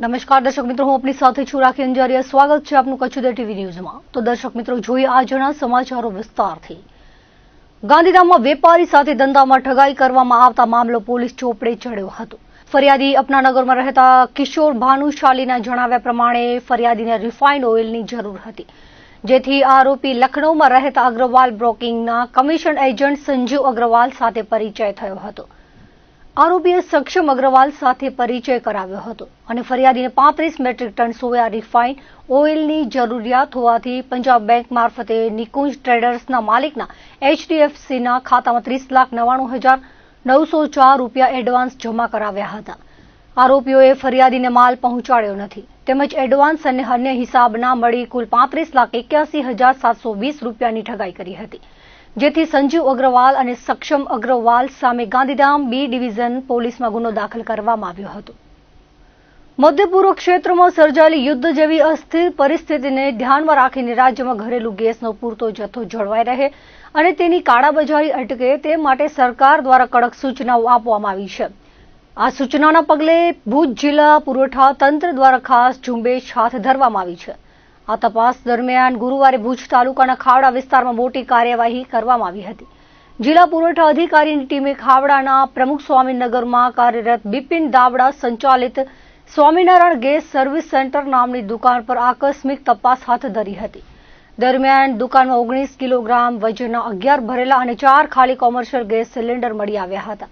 નમસ્કાર દર્શક મિત્રો, હું આપની સાથે છું રાખી અંજારિયા. સ્વાગત છે આપનું કચ્છ ઉદય ટીવી ન્યૂઝમાં. તો દર્શક મિત્રો, જોઈએ આજના સમાચારો વિસ્તારથી. ગાંધીધામમાં વેપારી સાથે ધંધામાં ઠગાઈ કરવામાં આવતા મામલો પોલીસ ચોપડે ચડ્યો હતો. ફરિયાદી અપનાનગરમાં રહેતા કિશોર ભાનુશાલીના જણાવ્યા પ્રમાણે ફરિયાદીને રિફાઇન્ડ ઓઇલની જરૂર હતી, જેથી આરોપી લખનૌમાં રહેતા અગ્રવાલ બ્રોકિંગના કમિશન એજન્ટ સંજીવ અગ્રવાલ સાથે પરિચય થયો હતો. આરોપીએ સક્ષમ અગ્રવાલ સાથે પરિચય કરાવ્યો હતો અને ફરિયાદીને 35 મેટ્રિક ટન સોયા રિફાઇન્ડ ઓઇલની જરૂરિયાત હોવાથી પંજાબ બેંક મારફતે નિકુંજ ટ્રેડર્સના માલિકના HDFCના ખાતામાં 30,99,904 રૂપિયા એડવાન્સ જમા કરાવ્યા હતા. આરોપીઓએ ફરિયાદીને માલ પહોંચાડ્યો નથી તેમજ એડવાન્સ અને અન્ય હિસાબના મળી કુલ 35,81,720 રૂપિયાની ઠગાઈ કરી હતી, જેથી સંજીવ અગ્રવાલ અને સક્ષમ અગ્રવાલ સામે ગાંધીધામ B ડિવિઝન પોલીસમાં ગુનો દાખલ કરવામાં આવ્યો હતો. મધ્ય પૂર્વ ક્ષેત્રમાં સર્જાયેલી યુદ્ધ જેવી અસ્થિર પરિસ્થિતિને ધ્યાનમાં રાખીને રાજ્યમાં ઘરેલું ગેસનો પૂરતો જથ્થો જળવાઈ રહે અને તેની કાળાબજારી અટકે તે માટે સરકાર દ્વારા કડક સૂચનાઓ આપવામાં આવી છે. આ સૂચનાના પગલે ભુજ જિલ્લા પુરવઠા તંત્ર દ્વારા ખાસ ઝુંબેશ હાથ ધરવામાં આવી છે. આ તપાસ દરમિયાન ગુરુવારે ભુજ તાલુકાના ખાવડા વિસ્તારમાં મોટી કાર્યવાહી કરવામાં આવી હતી. જિલ્લા પુરવઠા અધિકારીની ટીમે ખાવડાના પ્રમુખ સ્વામીનગરમાં કાર્યરત બિપિન દાવડા સંચાલિત સ્વામિનારાયણ ગેસ સર્વિસ સેન્ટર નામની દુકાન પર આકસ્મિક તપાસ હાથ ધરી હતી. દરમિયાન દુકાનમાં 19 કિલોગ્રામ વજનના 11 ભરેલા અને 4 ખાલી કોમર્શિયલ ગેસ સિલિન્ડર મળી આવ્યા હતા.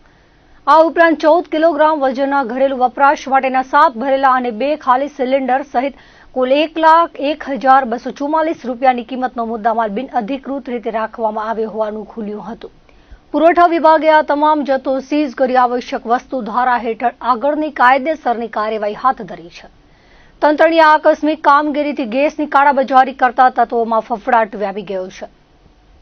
આ ઉપરાંત 14 કિલોગ્રામ વજનના ઘરેલું વપરાશ માટેના 7 ભરેલા અને 2 ખાલી સિલિન્ડર સહિત કુલ 1,01,244 રૂપિયાની કિંમતનો મુદ્દામાલ બિનઅધિકૃત રીતે રાખવામાં આવ્યો હોવાનું ખુલ્યું હતું. પુરવઠા વિભાગે આ તમામ જથ્થો સીઝ કરી આવશ્યક વસ્તુ ધારા હેઠળ આગળની કાયદેસરની કાર્યવાહી હાથ ધરી છે. તંત્રની આ આકસ્મિક કામગીરીથી ગેસની કાળાબજારી કરતા તત્વોમાં ફફડાટ વ્યાપી ગયો છે.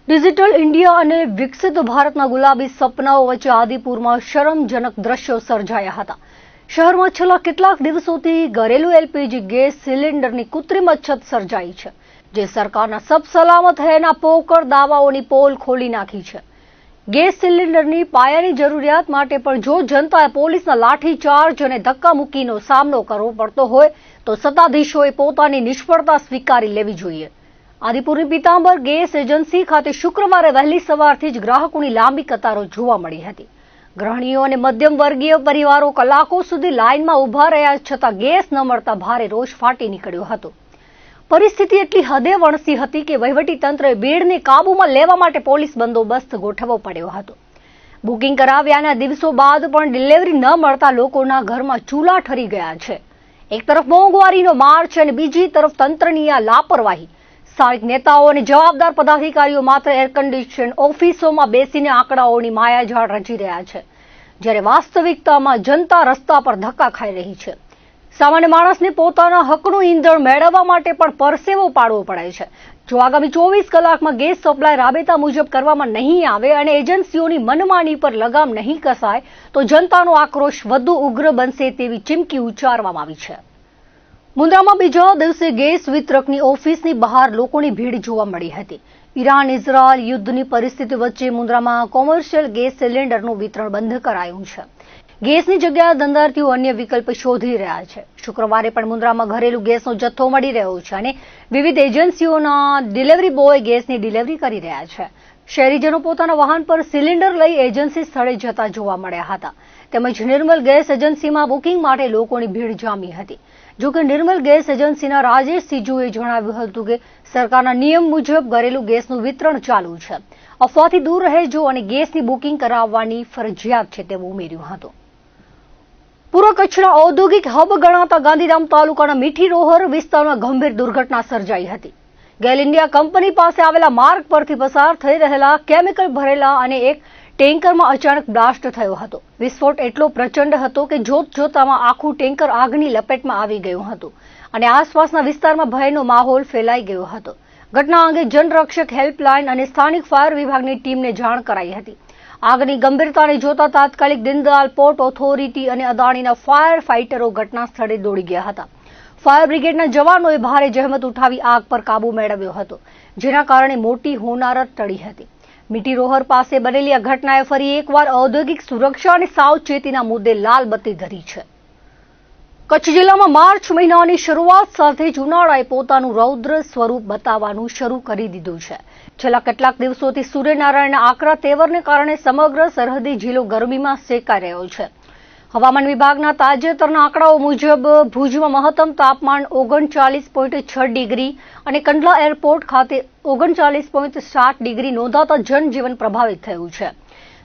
ડિજિટલ ઇન્ડિયા અને વિકસિત ભારતના ગુલાબી સપનાઓ વચ્ચે આદિપુરમાં શરમજનક દ્રશ્યો સર્જાયા હતા. શહેરમાં છેલ્લા કેટલાક દિવસોથી ઘરેલું LPG ગેસ સિલિન્ડરની કૃત્રિમ અછત સર્જાઈ છે, જે સરકારના સબ સલામત હૈના પોકળ દાવાઓની પોલ ખોલી નાખી છે. ગેસ સિલિન્ડરની પાયાની જરૂરિયાત માટે પણ જો જનતાએ પોલીસના લાઠીચાર્જ અને ધક્કામુક્કીનો સામનો કરવો પડતો હોય તો સત્તાધીશોએ પોતાની નિષ્ફળતા સ્વીકારી લેવી જોઈએ. આદિપુરની પીતાંબર ગેસ એજન્સી ખાતે શુક્રવારે વહેલી સવારથી જ ગ્રાહકોની લાંબી કતારો જોવા મળી હતી. ગૃહિણીઓ અને મધ્યમ વર્ગીય પરિવારો કલાકો સુધી લાઇનમાં ઉભા રહ્યા છતાં ગેસ ન મળતા ભારે રોષ ફાટી નીકળ્યો હતો. પરિસ્થિતિ એટલી હદે વણસી હતી કે વહીવટીતંત્રએ ભીડને કાબૂમાં લેવા માટે પોલીસ બંદોબસ્ત ગોઠવવો પડ્યો હતો. બુકિંગ કરાવ્યાના દિવસો બાદ પણ ડિલિવરી ન મળતા લોકોના ઘરમાં ચૂલા ઠરી ગયા છે. એક તરફ મોંઘવારીનો માર છે અને બીજી તરફ તંત્રની આ લાપરવાહી. સ્થાનિક નેતાઓ અને જવાબદાર પદાધિકારીઓ માત્ર એર કન્ડિશન ઓફિસોમાં બેસીને આંકડાઓની માયાજાળ રચી રહ્યા છે, જ્યારે વાસ્તવિકતામાં જનતા રસ્તા પર ધક્કા ખાઈ રહી છે. સામાન્ય માણસને પોતાના હકનું ઈંધણ મેળવવા માટે પણ પરસેવો પાડવો પડે છે. જો આગામી 24 કલાકમાં ગેસ સપ્લાય રાબેતા મુજબ કરવામાં નહીં આવે અને એજન્સીઓની મનમાની પર લગામ નહીં કસાય તો જનતાનો આક્રોશ વધુ ઉગ્ર બનશે તેવી ચીમકી ઉચ્ચારવામાં આવી છે. મુન્દ્રામાં બીજા દિવસે ગેસ વિતરકની ઓફિસની બહાર લોકોની ભીડ જોવા મળી હતી. ઈરાન ઇઝરાયલ યુદ્ધની પરિસ્થિતિ વચ્ચે મુન્દ્રામાં કોમર્શિયલ ગેસ સિલિન્ડરનું વિતરણ બંધ કરાયું છે. ગેસની જગ્યાએ ધંધાર્થીઓ અન્ય વિકલ્પ શોધી રહ્યા છે. શુક્રવારે પણ મુન્દ્રામાં ઘરેલું ગેસનો જથ્થો મળી રહ્યો છે અને વિવિધ એજન્સીઓના ડિલિવરી બોય ગેસની ડિલિવરી કરી રહ્યા છે. શહેરીજનો પોતાના વાહન પર સિલિન્ડર લઈ એજન્સી સ્થળે જતા જોવા મળ્યા હતા. તેમજ નિર્મલ ગેસ એજન્સીમાં બુકિંગ માટે લોકોની ભીડ જામી હતી. જોકે નિર્મલ ગેસ એજન્સીના રાજેશ સિજુએ જણાવ્યું હતું કે સરકારના નિયમ મુજબ ઘરેલું ગેસનું વિતરણ ચાલુ છે. અફવાથી દૂર રહેજો અને ગેસની બુકિંગ કરાવવાની ફરજિયાત છે તેવું ઉમેર્યું હતું. પૂર્વ કચ્છના ઔદ્યોગિક હબ ગણાતા ગાંધીધામ તાલુકાના મીઠી રોહર વિસ્તારમાં ગંભીર દુર્ઘટના સર્જાઈ હતી. ગેલ ઇન્ડિયા કંપની પાસે આવેલા માર્ગ પરથી પસાર થઈ રહેલા કેમિકલ ભરેલા અને એક ટેન્કરમાં અચાનક બ્લાસ્ટ થયો હતો. વિસ્ફોટ એટલો પ્રચંડ હતો કે જોતજોતામાં આખું ટેન્કર આગની લપેટમાં આવી ગયું હતું અને આસપાસના વિસ્તારમાં ભયનો માહોલ ફેલાઈ ગયો હતો. ઘટના અંગે જનરક્ષક હેલ્પલાઇન અને સ્થાનિક ફાયર વિભાગની ટીમને જાણ કરાઈ હતી. આગની ગંભીરતાને જોતા તાત્કાલિક દીનદયાલ પોર્ટ ઓથોરિટી અને અદાણીના ફાયર ફાઇટરો ઘટના સ્થળે દોડી ગયા હતા. ફાયર બ્રિગેડના જવાનોએ ભારે જહેમત ઉઠાવી આગ પર કાબુ મેળવ્યો હતો, જેના કારણે મોટી હોનારત ટળી હતી. મીઠી રોહર પાસે બનેલી આ ઘટનાએ ફરી એકવાર ઔદ્યોગિક સુરક્ષા અને સાવચેતીના મુદ્દે લાલ બત્તી ધરી છે. કચ્છ જિલ્લામાં માર્ચ મહિનાની શરૂઆત સાથે જ ઉનાળાએ પોતાનું રૌદ્ર સ્વરૂપ બતાવવાનું શરૂ કરી દીધું છે. છેલ્લા કેટલાક દિવસોથી સૂર્યનારાયણના આકરા તેવરને કારણે સમગ્ર સરહદી જિલ્લો ગરમીમાં શેકાઈ રહ્યો છે. હવામાન વિભાગના તાજેતરના આંકડાઓ મુજબ ભુજમાં મહત્તમ તાપમાન 39.6 ડિગ્રી અને કંડલા એરપોર્ટ ખાતે 39.7 ડિગ્રી નોંધાતા જનજીવન પ્રભાવિત થયું છે.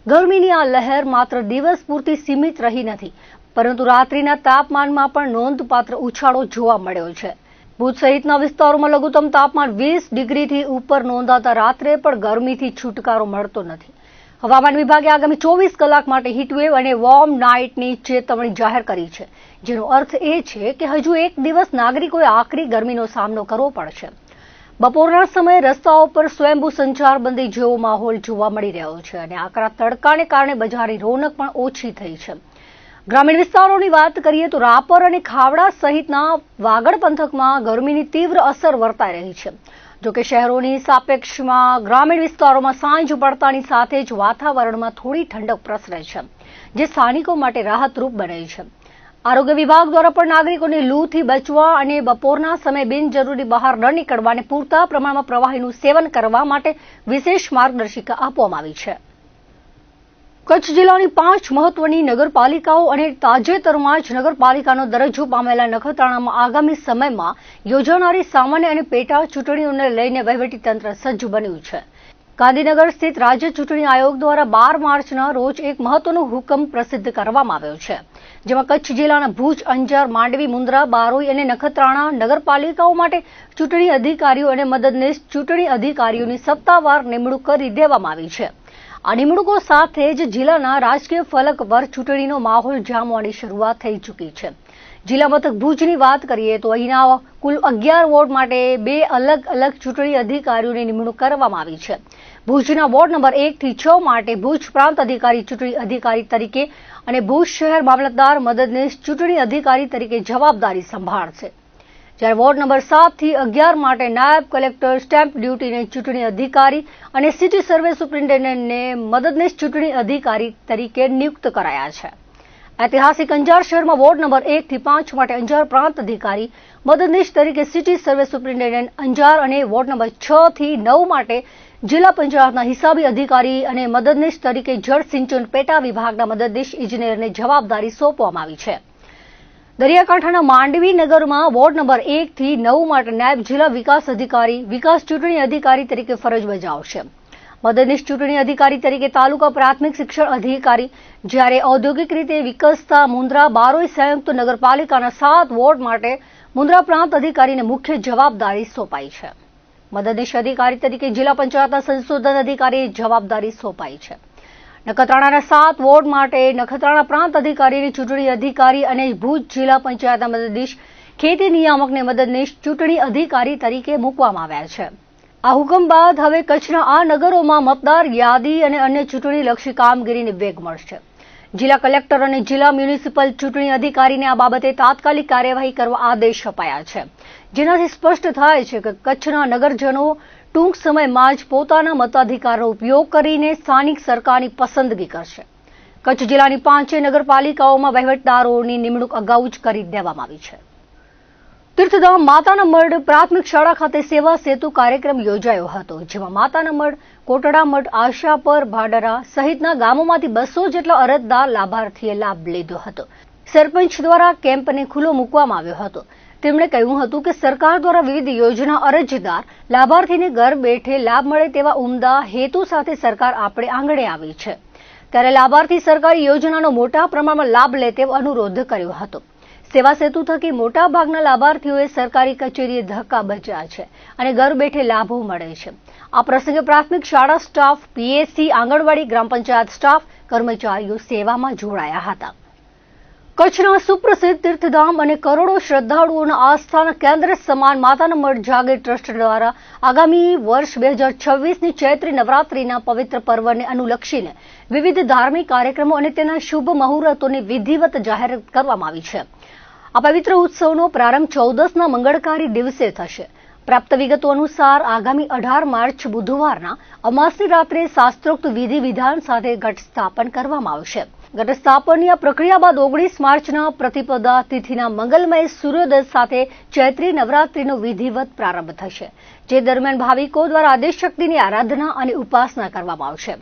ગરમીની આ લહેર માત્ર દિવસ પૂરતી સીમિત રહી નથી, પરંતુ રાત્રિના તાપમાનમાં પણ નોંધપાત્ર ઉછાળો જોવા મળ્યો છે. ભુજ સહિતના વિસ્તારોમાં લઘુત્તમ તાપમાન 20 ડિગ્રીથી ઉપર નોંધાતા રાત્રે પણ ગરમીથી છુટકારો મળતો નથી. હવામાન વિભાગે આગામી 24 કલાક માટે હીટવેવ અને વોર્મ નાઇટની ચેતવણી જાહેર કરી છે, જેનો અર્થ એ છે કે હજુ એક દિવસ નાગરિકોએ આકરી ગરમીનો સામનો કરવો પડશે. બપોરના સમયે રસ્તાઓ પર સ્વયંભૂ સંચારબંધી જેવો માહોલ જોવા મળી રહ્યો છે અને આકરા તડકાને કારણે બજારની રોનક પણ ઓછી થઈ છે. ગ્રામીણ વિસ્તારોની વાત કરીએ તો રાપર અને ખાવડા સહિતના વાગડ પંથકમાં ગરમીની તીવ્ર અસર વર્તાઈ રહી છે. જોકે શહેરોની સાપેક્ષમાં ગ્રામીણ વિસ્તારોમાં સાંજ પડતાની સાથે જ વાતાવરણમાં થોડી ઠંડક પ્રસરે છે, જે સ્થાનિકો માટે રાહતરૂપ બને છે. આરોગ્ય વિભાગ દ્વારા પણ નાગરિકોને લૂથી બચવા અને બપોરના સમયે બિનજરૂરી બહાર ન નીકળવા અને પૂરતા પ્રમાણમાં પ્રવાહીનું સેવન કરવા માટે વિશેષ માર્ગદર્શિકા આપવામાં આવી છે. કચ્છ જિલ્લાની 5 મહત્વની નગરપાલિકાઓ અને તાજેતરમાં જ નગરપાલિકાનો દરજ્જો પામેલા નખત્રાણામાં આગામી સમયમાં યોજાનારી સામાન્ય અને પેટા ચૂંટણીઓને લઈને વહીવટીતંત્ર સજ્જ બન્યું છે. ગાંધીનગર સ્થિત રાજ્ય ચૂંટણી આયોગ દ્વારા 12 માર્ચના રોજ એક મહત્વનો હુકમ પ્રસિદ્ધ કરવામાં આવ્યો છે, જેમાં કચ્છ જિલ્લાના ભુજ, અંજાર, માંડવી, મુન્દ્રા, બારોઈ અને નખત્રાણા નગરપાલિકાઓ માટે ચૂંટણી અધિકારીઓ અને મદદનીશ ચૂંટણી અધિકારીઓની સત્તાવાર નિમણૂક કરી દેવામાં આવી છે. આ નિમણૂકો સાથે જ જિલ્લાના રાજકીય ફલક પર ચૂંટણીનો માહોલ જામવાની શરૂઆત થઈ ચૂકી છે. જિલ્લા મથક ભુજની વાત કરીએ તો અહીંના કુલ 11 વોર્ડ માટે 2 અલગ અલગ ચૂંટણી અધિકારીઓની નિમણૂક કરવામાં આવી છે. ભુજના વોર્ડ નંબર 1 થી 6 માટે ભુજ પ્રાંત અધિકારી ચૂંટણી અધિકારી તરીકે અને ભુજ શહેર મામલતદાર મદદનીશ ચૂંટણી અધિકારી તરીકે જવાબદારી સંભાળશે. જ્યારે વોર્ડ નંબર 7 થી 11 માટે નાયબ કલેક્ટર સ્ટેમ્પ ડ્યુટીને ચૂંટણી અધિકારી અને સિટી સર્વે સુપ્રિન્ટેન્ડન્ટને મદદનીશ ચૂંટણી અધિકારી તરીકે નિયુક્ત કરાયા છે. ઐતિહાસિક અંજાર શહેરમાં વોર્ડ નંબર 1 થી 5 માટે અંજાર પ્રાંત અધિકારી મદદનીશ તરીકે સિટી સર્વે સુપ્રિન્ટેન્ડન્ટ અંજાર અને વોર્ડ નંબર 6 થી 9 માટે જિલ્લા પંચાયતના હિસાબી અધિકારી અને મદદનીશ તરીકે જળ સિંચન પેટા વિભાગના મદદનીશ ઇજનેરને જવાબદારી સોંપવામાં આવી છે. દરિયાકાંઠાના માંડવી નગરમાં વોર્ડ નંબર 1 થી 9 માટે નાયબ જિલ્લા વિકાસ અધિકારી વિકાસ ચૂંટણી અધિકારી તરીકે ફરજ બજાવશે. મદદનીશ ચૂંટણી અધિકારી તરીકે તાલુકા પ્રાથમિક શિક્ષણ અધિકારી, જ્યારે ઔદ્યોગિક રીતે વિકસતા મુન્દ્રા બારોઈ સંયુક્ત નગરપાલિકાના 7 વોર્ડ માટે મુન્દ્રા પ્રાંત અધિકારીને મુખ્ય જવાબદારી સોંપાઈ છે. મદદનીશ અધિકારી તરીકે જિલ્લા પંચાયતના સંશોધન અધિકારીએ જવાબદારી સોંપાઈ છે. નખત્રાણાના 7 વોર્ડ માટે નખત્રાણા પ્રાંત અધિકારીને ચૂંટણી અધિકારી અને ભુજ જિલ્લા પંચાયતના મદદનીશ ખેતી નિયામકને મદદનીશ ચૂંટણી અધિકારી તરીકે મૂકવામાં આવ્યા છે. આ હુકમ બાદ હવે કચ્છના આ નગરોમાં મતદાર યાદી અને અન્ય ચૂંટણીલક્ષી કામગીરીને વેગ મળશે. જિલ્લા કલેક્ટર અને જિલ્લા મ્યુનિસિપલ ચૂંટણી અધિકારીને આ બાબતે તાત્કાલિક કાર્યવાહી કરવા આદેશ અપાયા છે, જેનાથી સ્પષ્ટ થાય છે કે કચ્છના નગરજનો ટૂંક સમયમાં જ પોતાના મતાધિકારનો ઉપયોગ કરીને સ્થાનિક સરકારની પસંદગી કરશે. કચ્છ જિલ્લાની 5 નગરપાલિકાઓમાં વહીવટદારોની નિમણૂક અગાઉ જ કરી દેવામાં આવી છે. તીર્થધામ માતાના મઢ પ્રાથમિક શાળા ખાતે સેવા સેતુ કાર્યક્રમ યોજાયો હતો, જેમાં માતાના મઢ, કોટડા મઢ, આશાપર, ભાડરા સહિતના ગામોમાંથી 200 જેટલા અરજદાર લાભાર્થીએ લાભ લીધો હતો. સરપંચ દ્વારા કેમ્પને ખુલ્લો મૂકવામાં આવ્યો હતો. તેમણે કહ્યું હતું કે સરકાર દ્વારા વિવિધ યોજના અરજદાર લાભાર્થીને ઘર બેઠે લાભ મળે તેવા ઉમદા હેતુ સાથે સરકાર આપણે આંગણે આવી છે, ત્યારે લાભાર્થી સરકારી યોજનાનો મોટા પ્રમાણમાં લાભ લે તેવો અનુરોધ કર્યો હતો. સેવા સેતુ થકી મોટા ભાગના લાભાર્થીઓએ સરકારી કચેરીએ ધક્કા બચ્યા છે અને ઘર બેઠે લાભો મળે છે. આ પ્રસંગે પ્રાથમિક શાળા સ્ટાફ, પીએસસી, આંગણવાડી, ગ્રામ પંચાયત સ્ટાફ, કર્મચારીઓ સેવામાં જોડાયા હતા. કચ્છના સુપ્રસિદ્ધ તીર્થધામ અને કરોડો શ્રદ્ધાળુઓના આસ્થાના કેન્દ્ર સમાન માતાના મઢ જાગીર ટ્રસ્ટ દ્વારા આગામી વર્ષ 2026ની ચૈત્રી નવરાત્રિના પવિત્ર પર્વને અનુલક્ષીને વિવિધ ધાર્મિક કાર્યક્રમો અને તેના શુભ મુહૂર્તોને વિધિવત જાહેર કરવામાં આવી છે. આ પવિત્ર ઉત્સવનો પ્રારંભ 14ના મંગળકારી દિવસે થશે. પ્રાપ્ત વિગતો અનુસાર આગામી 18 માર્ચ બુધવારના અમાસની રાત્રે શાસ્ત્રોક્ત વિધિ વિધાન સાથે ઘટ સ્થાપન કરવામાં આવશે. ઘટસ્થાપનની આ પ્રક્રિયા બાદ 19 માર્ચના પ્રતિપદા તિથિના મંગલમય સૂર્યોદય સાથે ચૈત્રી નવરાત્રીનો વિધિવત પ્રારંભ થશે, જે દરમિયાન ભાવિકો દ્વારા આદ્યશક્તિની આરાધના અને ઉપાસના કરવામાં આવશે.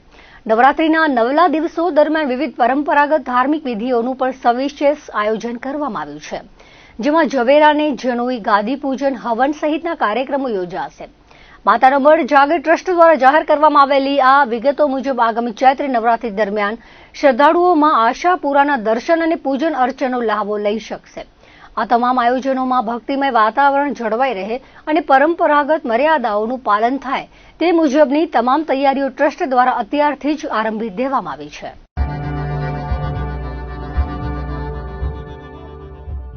નવરાત્રીના નવલા દિવસો દરમિયાન વિવિધ પરંપરાગત ધાર્મિક વિધિઓનું પણ સવિશેષ આયોજન કરવામાં આવ્યું છે, જેમાં ઝવેરાને જનોઈ, ગાદી પૂજન, હવન સહિતના કાર્યક્રમો યોજાશે. માતાનો મઢ જાગીર ટ્રસ્ટ દ્વારા જાહેર કરવામાં આવેલી આ વિગતો મુજબ આગામી ચૈત્રી નવરાત્રી દરમિયાન શ્રદ્ધાળુઓમાં આશાપુરાના દર્શન અને પૂજન અર્ચનનો લાભો લઈ શકશે. આ તમામ આયોજનોમાં ભક્તિમય વાતાવરણ જળવાઈ રહે અને પરંપરાગત મર્યાદાઓનું પાલન થાય તે મુજબની તમામ તૈયારીઓ ટ્રસ્ટ દ્વારા અત્યારથી જ આરંભી દેવામાં આવી છે.